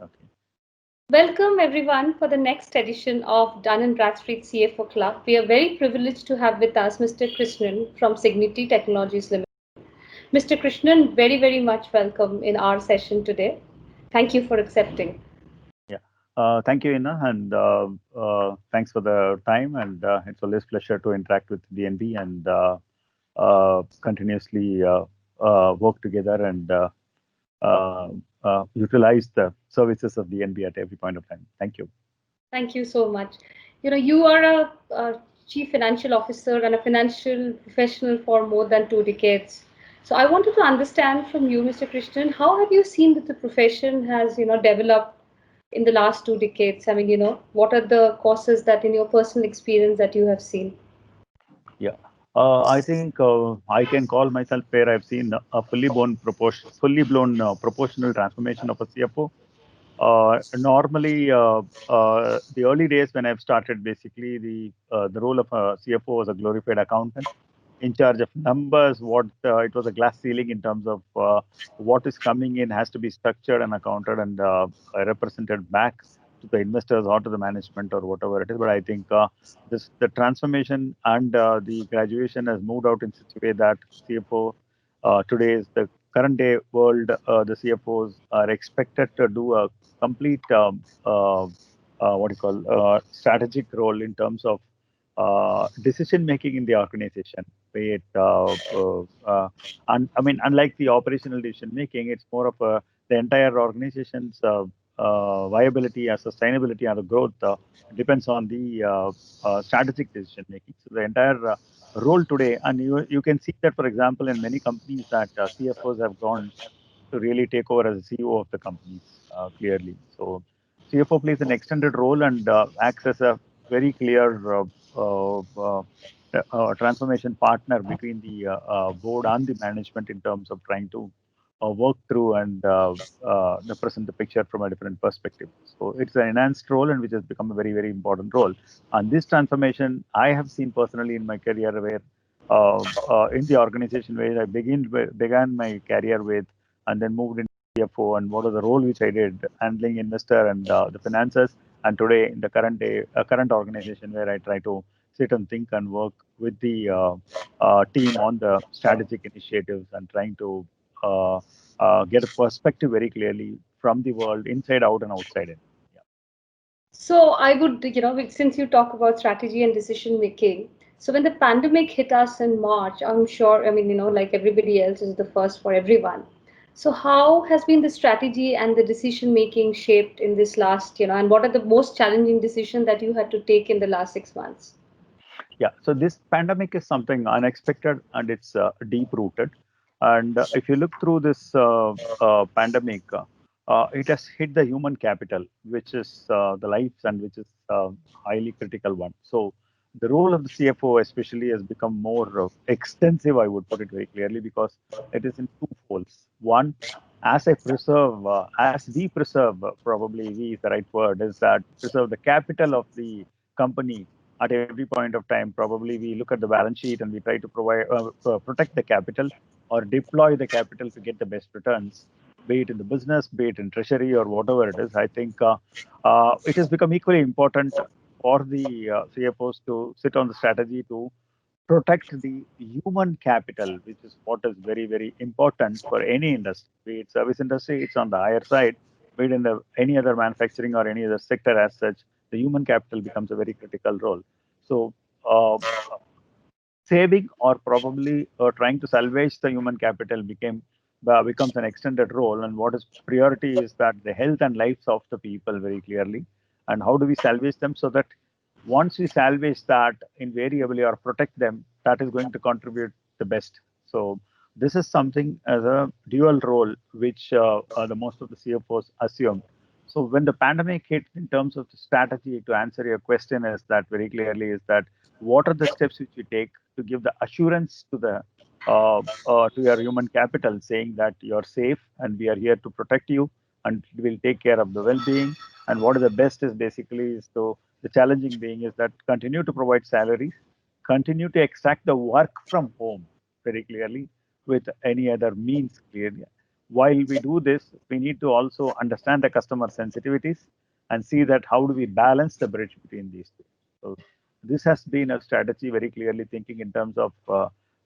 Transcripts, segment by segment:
Okay. Welcome everyone for the next edition of Dun Bradstreet CFO Club. We are very privileged to have with us Mr. Krishnan from Cigniti Technologies Limited. Mr. Krishnan, very much welcome in our session today. Thank you for accepting. Yeah. Thank you, Inna, and thanks for the time. And it's always pleasure to interact with DNB and continuously work together and uh, utilize the services of DNB at every point of time. Thank you. Thank you so much. You are a chief financial officer and a financial professional for more than 2 decades. So I wanted to understand from you, Mr. Krishnan, how have you seen that the profession has, developed in the last 2 decades? I mean, what are the causes that in your personal experience that you have seen? Yeah. I think I can call myself where I've seen a fully blown proportional transformation of a CFO. Normally, the early days when I've started, basically the role of a CFO was a glorified accountant in charge of numbers. What it was a glass ceiling in terms of what is coming in has to be structured and accounted and represented back to the investors or to the management or whatever it is. But I think this the transformation and the graduation has moved out in such a way that CFO today is the current day world. The CFOs are expected to do a complete what do you call strategic role in terms of decision making in the organization. Be it, I mean, unlike the operational decision making, it's more of the entire organization's viability and sustainability and the growth depends on the strategic decision making. So the entire role today, and you can see that, for example, in many companies that CFOs have gone to really take over as a CEO of the companies clearly. So CFO plays an extended role and acts as a very clear transformation partner between the board and the management in terms of trying to work through and present the picture from a different perspective. So it's an enhanced role and which has become a very important role. And this transformation I have seen personally in my career where in the organization where I began my career with and then moved into CFO and what was the role which I did handling investor and the finances and today in the current organization where I try to sit and think and work with the team on the strategic initiatives and trying to uh, get a perspective very clearly from the world inside out and outside in. Yeah. So I would, since you talk about strategy and decision making, so when the pandemic hit us in March, I'm sure, I mean, like everybody else is the first for everyone. So how has been the strategy and the decision making shaped in this last, and what are the most challenging decisions that you had to take in the last 6 months? Yeah. So this pandemic is something unexpected and it's deep rooted. And if you look through this pandemic, it has hit the human capital, which is the lives and which is highly critical one. So the role of the CFO especially has become more extensive, I would put it very clearly, because it is in two folds. One, as we preserve, probably we is the right word, is that preserve the capital of the company at every point of time. Probably we look at the balance sheet and we try to protect the capital or deploy the capital to get the best returns, be it in the business, be it in treasury or whatever it is. I think it has become equally important for the CFOs to sit on the strategy to protect the human capital, which is what is very important for any industry. Be it service industry, it's on the higher side. Be it in any other manufacturing or any other sector as such, the human capital becomes a very critical role. So, saving or probably trying to salvage the human capital becomes an extended role. And what is priority is that the health and lives of the people very clearly. And how do we salvage them so that once we salvage that invariably or protect them, that is going to contribute the best. So this is something as a dual role which the most of the CFOs assume. So when the pandemic hit, in terms of the strategy to answer your question, is that very clearly is that what are the steps which you take to give the assurance to the to your human capital, saying that you're safe and we are here to protect you and we will take care of the well-being. And what is the best is basically is to the challenging being is that continue to provide salaries, continue to extract the work from home very clearly with any other means clearly. while we do this, we need to also understand the customer sensitivities and see that how do we balance the bridge between these two. So this has been a strategy very clearly thinking in terms of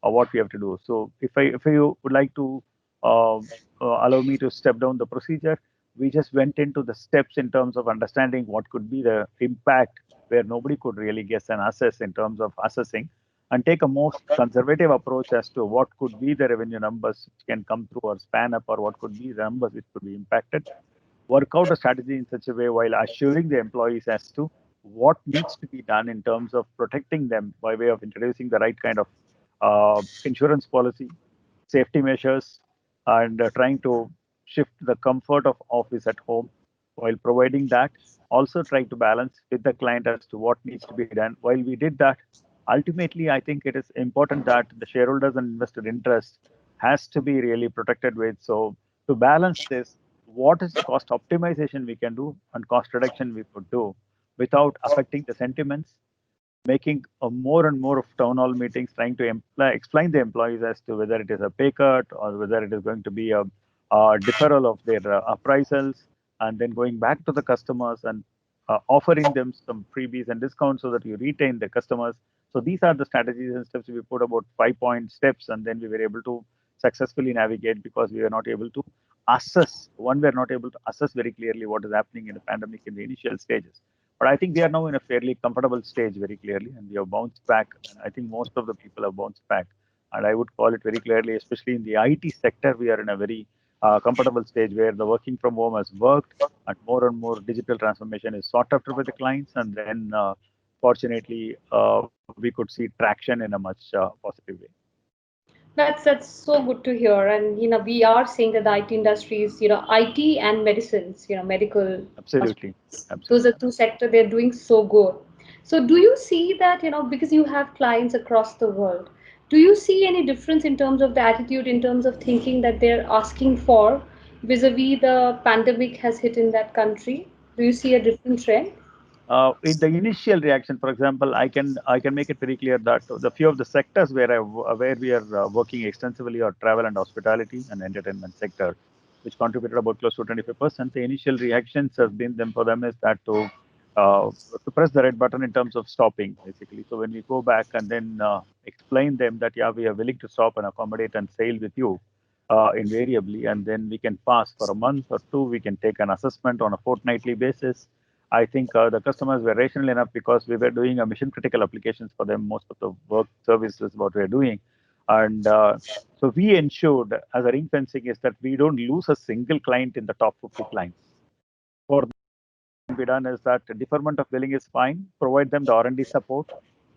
what we have to do. So if you would like to uh, allow me to step down the procedure, we just went into the steps in terms of understanding what could be the impact where nobody could really guess and assess in terms of assessing and take a most conservative approach as to what could be the revenue numbers which can come through or span up or what could be the numbers which could be impacted. Work out a strategy in such a way while assuring the employees as to what needs to be done in terms of protecting them by way of introducing the right kind of insurance policy, safety measures, and trying to shift the comfort of office at home while providing that. Also, trying to balance with the client as to what needs to be done. While we did that, ultimately, I think it is important that the shareholders and investor interest has to be really protected with. So, to balance this, what is the cost optimization we can do and cost reduction we could do without affecting the sentiments, making more and more of town hall meetings, trying to explain the employees as to whether it is a pay cut or whether it is going to be a deferral of their appraisals, and then going back to the customers and offering them some freebies and discounts so that you retain the customers. So these are the strategies and steps. We put about 5 point steps, and then we were able to successfully navigate because we were not able to assess. One, we are not able to assess very clearly what is happening in the pandemic in the initial stages. But I think we are now in a fairly comfortable stage very clearly, and we have bounced back. And I think most of the people have bounced back. And I would call it very clearly, especially in the IT sector, we are in a very comfortable stage where the working from home has worked, and more digital transformation is sought after by the clients. And then, fortunately, we could see traction in a much positive way. That's so good to hear. And we are seeing that the IT industries, IT and medicines, medical, Absolutely, those are absolutely. two sectors they're doing so good. So do you see that, because you have clients across the world, do you see any difference in terms of the attitude, in terms of thinking that they're asking for vis-a-vis the pandemic has hit in that country? Do you see a different trend? In the initial reaction, for example, I can make it very clear that the few of the sectors where we are working extensively are travel and hospitality and entertainment sector, which contributed about close to 25%. The initial reactions has been them for them is that uh, to press the red button in terms of stopping, basically. So when we go back and then explain them that yeah, we are willing to stop and accommodate and sail with you invariably, and then we can pass for a month or two. We can take an assessment on a fortnightly basis. I think the customers were rational enough because we were doing a mission critical applications for them. Most of the work services what we are doing, and so we ensured as a ring fencing is that we don't lose a single client in the top 50 clients. For can be done is that deferment of billing is fine. Provide them the R&D support,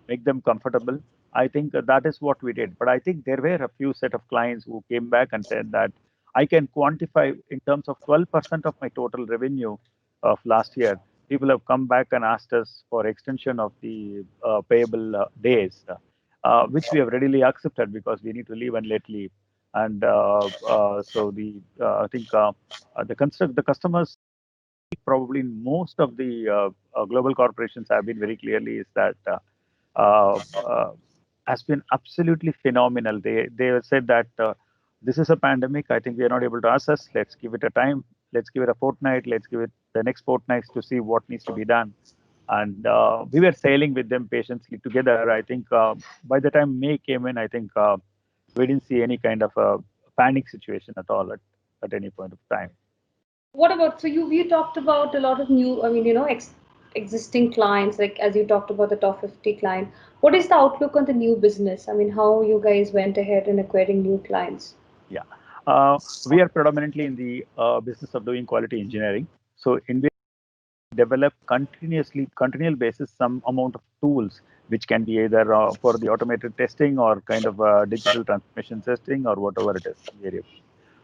make them comfortable. I think that is what we did. But I think there were a few set of clients who came back and said that I can quantify in terms of 12% of my total revenue of last year. People have come back and asked us for extension of the payable days, which we have readily accepted because we need to leave and let leave. And so the I think the customers probably most of the global corporations have been very clearly is that uh, uh, has been absolutely phenomenal. They have said that this is a pandemic. I think we are not able to assess. Let's give it a time. Let's give it a fortnight. Let's give it the next fortnight to see what needs to be done. And we were sailing with them patiently together. I think by the time May came in, I think we didn't see any kind of a panic situation at all at any point of time. What about, so we talked about a lot of new, I mean, existing clients, like as you talked about the top 50 client. What is the outlook on the new business? I mean, how you guys went ahead in acquiring new clients? Yeah. We are predominantly in the business of doing quality engineering. So in which we develop continual basis, some amount of tools, which can be either for the automated testing or kind of digital transformation testing or whatever it is, variable.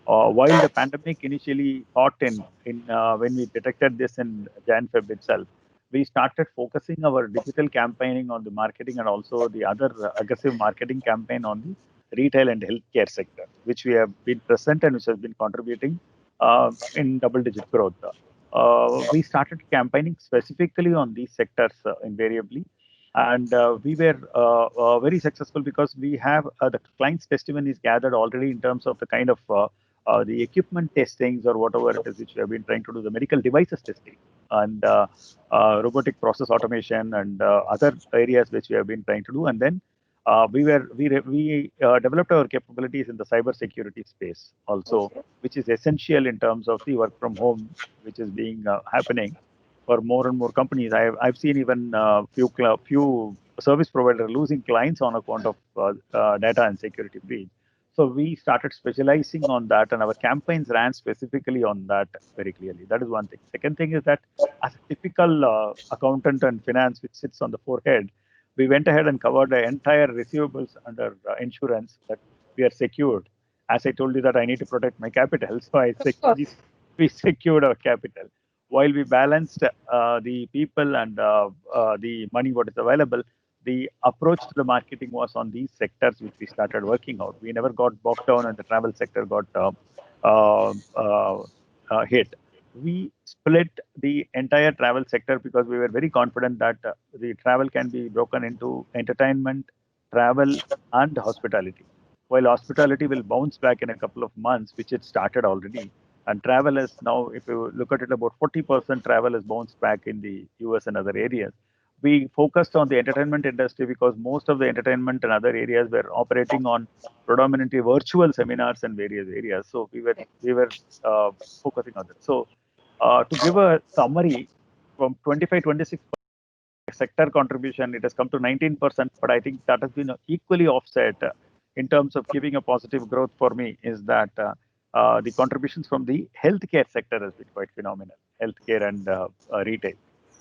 While the pandemic initially hot in when we detected this in Jan Feb itself, we started focusing our digital campaigning on the marketing and also the other aggressive marketing campaign on the retail and healthcare sector, which we have been present and which has been contributing in double-digit growth. We started campaigning specifically on these sectors invariably, and we were very successful because we have the client's testimonies gathered already in terms of the kind of the equipment testings or whatever it is which we have been trying to do, the medical devices testing and robotic process automation and other areas which we have been trying to do. And then we developed our capabilities in the cyber security space also, Okay. which is essential in terms of the work from home, which is being happening for more and more companies. I've seen even few service provider losing clients on account of data and security breach. So we started specializing on that, and our campaigns ran specifically on that very clearly. That is one thing. Second thing is that as a typical accountant and finance, which sits on the forehead, we went ahead and covered the entire receivables under insurance that we are secured. As I told you that I need to protect my capital, so Of course. we secured our capital while we balanced the people and the money what is available. The approach to the marketing was on these sectors which we started working out. We never got bogged down and the travel sector got uh, uh, hit. We split the entire travel sector because we were very confident that the travel can be broken into entertainment, travel, and hospitality. While hospitality will bounce back in a couple of months, which it started already, and travel is now, if you look at it, about 40% travel has bounced back in the US and other areas. We focused on the entertainment industry because most of the entertainment and other areas were operating on predominantly virtual seminars and various areas. So we were uh, focusing on that. So to give a summary, from 25-26 sector contribution, it has come to 19%, but I think that has been equally offset in terms of giving a positive growth for me is that the contributions from the healthcare sector has been quite phenomenal, healthcare and retail.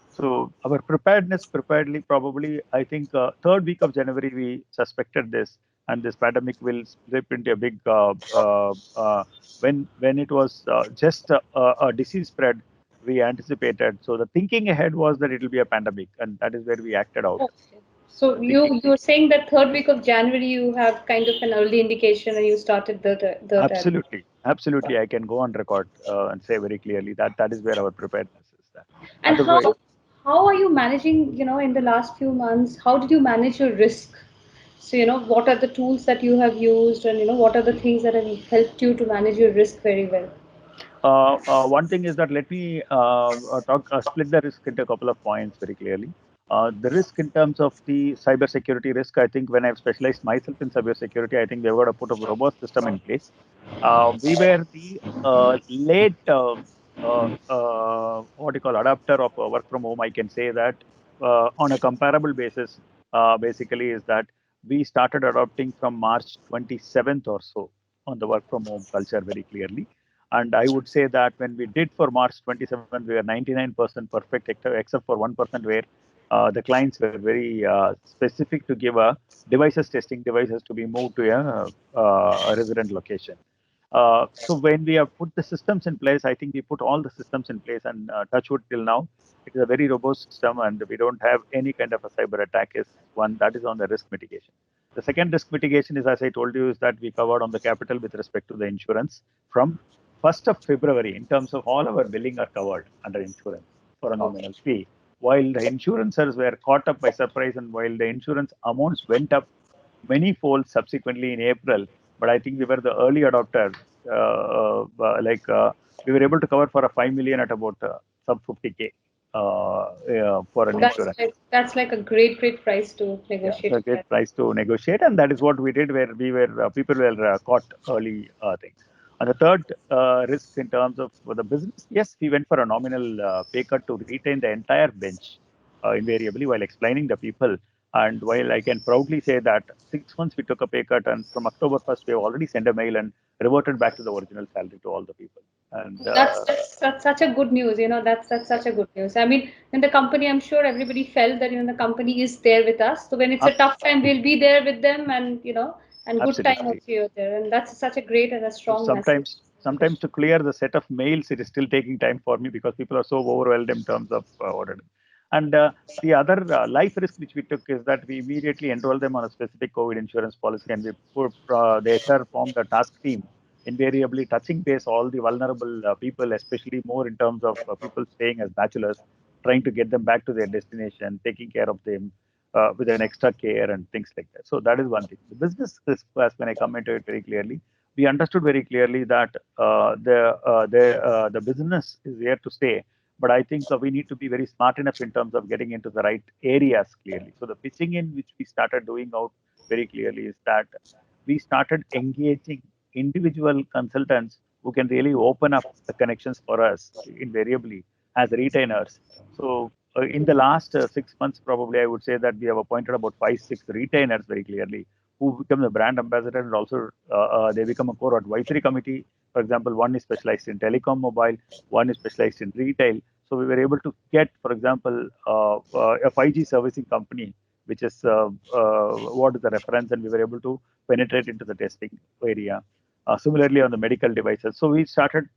So our preparedly, probably, I think third week of January, we suspected this, and this pandemic will slip into a big, when it was just a disease spread, we anticipated. So the thinking ahead was that it will be a pandemic, and that is where we acted out. Okay. So Thinking you're saying that third week of January you have kind of an early indication and you started the test. absolutely, I can go on record and say very clearly that that is where our preparedness is. That And otherwise, how are you managing, in the last few months, how did you manage your risk? So, what are the tools that you have used and, what are the things that have helped you to manage your risk very well? one thing is that let me split the risk into a couple of points very clearly. The risk in terms of the cybersecurity risk, I think when I've specialized myself in cybersecurity, I think we've got to put a robust system in place. We were the late, what do you call, adapter of work from home. I can say that on a comparable basis, basically, is that we started adopting from March 27th or so on the work from home culture very clearly. And I would say that when we did for March 27th, we were 99% perfect, except for 1% where the clients were very specific to give a devices to be moved to a resident location. So when we have put the systems in place, I think we put all the systems in place, and touch wood till now, it is a very robust system, and we don't have any kind of a cyber attack. Is one that is on the risk mitigation. The second risk mitigation is, as I told you, is that we covered on the capital with respect to the insurance from 1st of February. In terms of all our billing are covered under insurance for a Okay. nominal fee, while the insurances were caught up by surprise, and while the insurance amounts went up many folds subsequently in April. But I think we were the early adopters. We were able to cover for a 5 million at about sub 50K for an insurance. That's like a great price to Yeah, it's negotiate a with that. great price to negotiate, and that is what we did. Where we were, people were caught early thing. And the third risk in terms of the business, yes, we went for a nominal pay cut to retain the entire bench invariably while explaining the people. And while I can proudly say that 6 months we took a pay cut, and from October 1st, we have already sent a mail and reverted back to the original salary to all the people. And That's such a good news. That's such a good news. I mean, in the company, I'm sure everybody felt that the company is there with us. So when it's a ab- tough time, we'll be there with them, and and good time absolutely. also you're there, and that's such a great and a So strong message. sometimes to clear the set of mails, it is still taking time for me because people are so overwhelmed in terms of what it is. And the other life risk which we took is that we immediately enrolled them on a specific COVID insurance policy, and we put the HR formed a task team, invariably touching base all the vulnerable people, especially more in terms of people staying as bachelors, trying to get them back to their destination, taking care of them with an extra care and things like that. So that is one thing. The business risk, as when I come into it very clearly, we understood very clearly that the business is here to stay. But I think we need to be very smart enough in terms of getting into the right areas clearly. So the pitching in which we started doing out very clearly is that we started engaging individual consultants who can really open up the connections for us invariably as retainers. So in the last 6 months, probably I would say that we have appointed about five, six retainers very clearly who become the brand ambassador, and also they become a core advisory committee. For example, one is specialized in telecom mobile, one is specialized in retail. So we were able to get, for example, a 5G servicing company, which is what is the reference, and we were able to penetrate into the testing area. Similarly, on the medical devices, so we started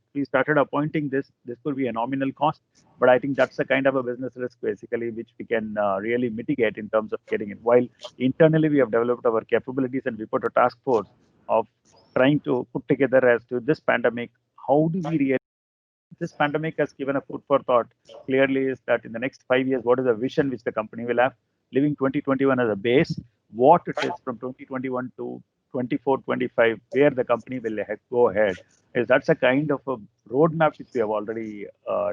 appointing this. This could be a nominal cost, but I think that's the kind of a business risk basically which we can really mitigate in terms of getting it. While internally we have developed our capabilities and we put a task force of trying to put together as to this pandemic, how do we really, this pandemic has given a food for thought clearly is that in the next 5 years, what is the vision which the company will have, leaving 2021 as a base, what it is from 2021 to 24, 25, where the company will go ahead. Is that's a kind of a roadmap which we have already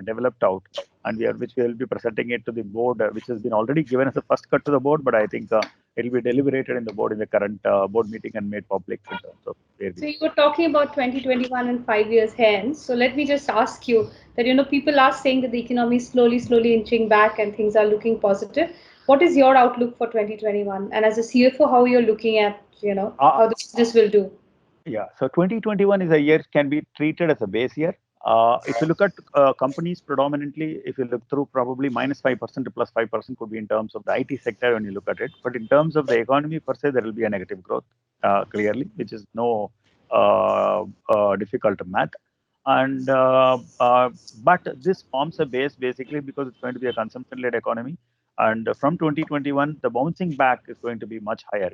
developed out, and which we will be presenting it to the board, which has been already given as a first cut to the board, but I think it will be deliberated in the board in the current board meeting and made public in terms of where we So you stand. were talking about 2021 and 5 years hence. So let me just ask you that people are saying that the economy is slowly inching back and things are looking positive. What is your outlook for 2021? And as a CFO, how you're looking at Uh, how the business will do? Yeah, so 2021 is a year can be treated as a base year. If you look at companies predominantly, if you look through probably -5% to +5% could be in terms of the IT sector when you look at it. But in terms of the economy per se, there will be a negative growth clearly, which is no difficult math. And but this forms a base basically because it's going to be a consumption-led economy. And from 2021, the bouncing back is going to be much higher.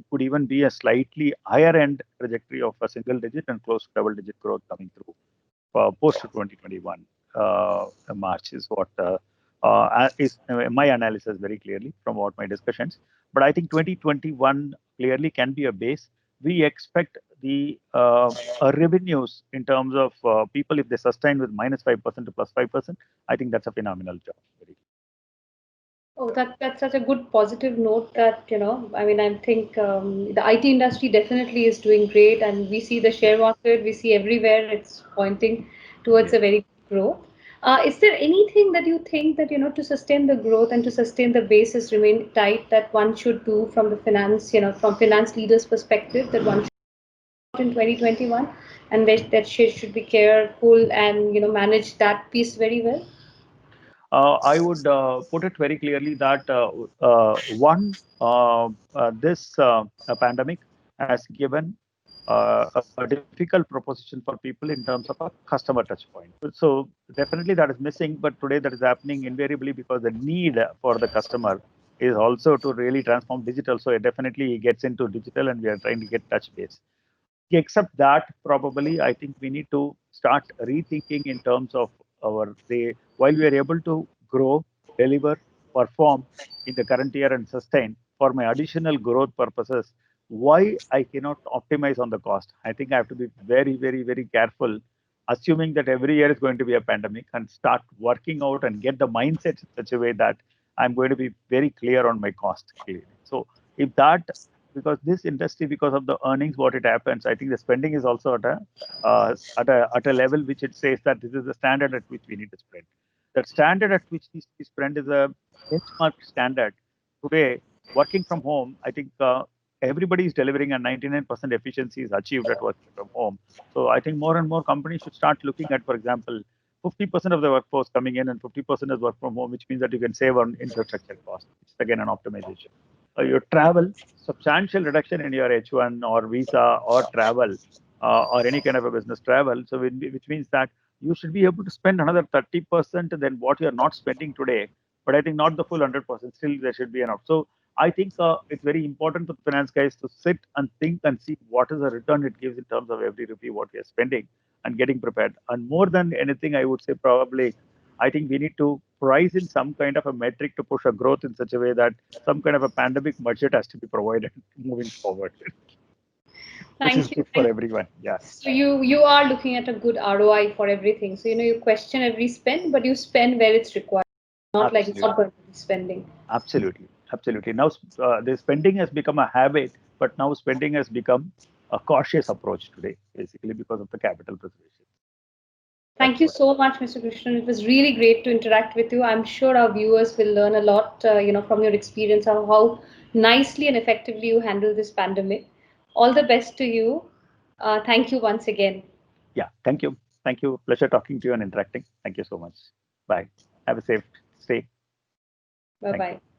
It could even be a slightly higher end trajectory of a single digit and close to double digit growth coming through post 2021 March is what is my analysis very clearly from what my discussions. But I think 2021 clearly can be a base. We expect the revenues in terms of people if they sustain with -5% to +5%. I think that's a phenomenal job. Very Oh, that's such a good positive note that, I mean, I think the IT industry definitely is doing great, and we see the share market, we see everywhere it's pointing towards yeah. a very good growth. Is there anything that you think that, to sustain the growth and to sustain the basis remain tight that one should do from the finance, from finance leaders' perspective that one should in 2021 and that should be careful and, manage that piece very well? I would put it very clearly that one, this pandemic has given a difficult proposition for people in terms of a customer touch point. So definitely that is missing, but today that is happening invariably because the need for the customer is also to really transform digital. So it definitely gets into digital, and we are trying to get touch base. Except that, probably, I think we need to start rethinking in terms of while we are able to grow, deliver, perform in the current year and sustain for my additional growth purposes, why I cannot optimize on the cost. I think I have to be very, very, very careful, assuming that every year is going to be a pandemic, and start working out and get the mindset in such a way that I'm going to be very clear on my cost clearly. So if that, because this industry, because of the earnings, what it happens, I think the spending is also at a level which it says that this is the standard at which we need to spend. That standard at which we spend is a benchmark standard. Today, working from home, I think everybody is delivering, and 99% efficiency is achieved at working from home. So I think more and more companies should start looking at, for example, 50% of the workforce coming in and 50% is work from home, which means that you can save on infrastructure costs, which is again an optimization. Your travel, substantial reduction in your H1 or visa or travel or any kind of a business travel. So, which means that you should be able to spend another 30% than what you are not spending today. But I think not the full 100%. Still, there should be enough. So, I think it's very important for the finance guys to sit and think and see what is the return it gives in terms of every rupee what we are spending and getting prepared. And more than anything, I would say probably I think we need to price in some kind of a metric to push a growth in such a way that some kind of a pandemic budget has to be provided moving forward. which is Thank you. good for everyone. Yeah, So you are looking at a good ROI for everything. So you question every spend, but you spend where it's required, not like not absolutely, going to be spending. absolutely, absolutely. Now the spending has become a habit, but now spending has become a cautious approach today, basically because of the capital preservation. That's Thank you what. so much, Mr. Krishnan. It was really great to interact with you. I'm sure our viewers will learn a lot, from your experience of how nicely and effectively you handle this pandemic. All the best to you. Thank you once again. Yeah, thank you, thank you. Pleasure talking to you and interacting. Thank you so much. Bye. Have a safe stay. Bye Thank you. bye.